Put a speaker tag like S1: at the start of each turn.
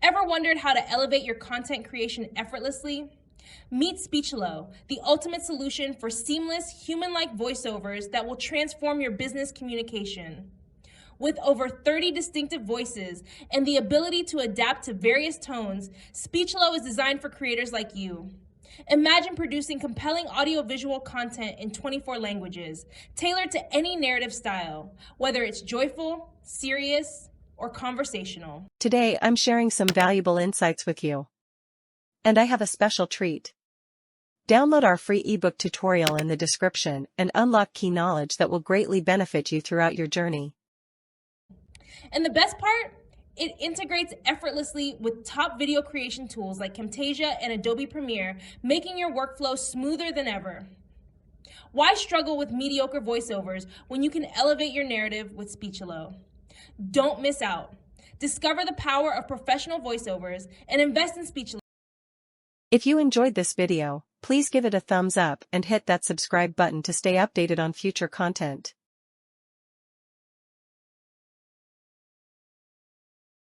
S1: Ever wondered how to elevate your content creation effortlessly? Meet Speechlo, the ultimate solution for seamless, human-like voiceovers that will transform your business communication. With over 30 distinctive voices and the ability to adapt to various tones, Speechlo is designed for creators like you. Imagine producing compelling audiovisual content in 24 languages, tailored to any narrative style, whether it's joyful, serious, or conversational.
S2: Today I'm sharing some valuable insights with you. And I have a special treat. Download our free ebook tutorial in the description and unlock key knowledge that will greatly benefit you throughout your journey.
S1: And the best part? It integrates effortlessly with top video creation tools like Camtasia and Adobe Premiere, making your workflow smoother than ever. Why struggle with mediocre voiceovers when you can elevate your narrative with Speechlo? Don't miss out. Discover the power of professional voiceovers and invest in Speechlo.
S2: If you enjoyed this video, please give it a thumbs up and hit that subscribe button to stay updated on future content.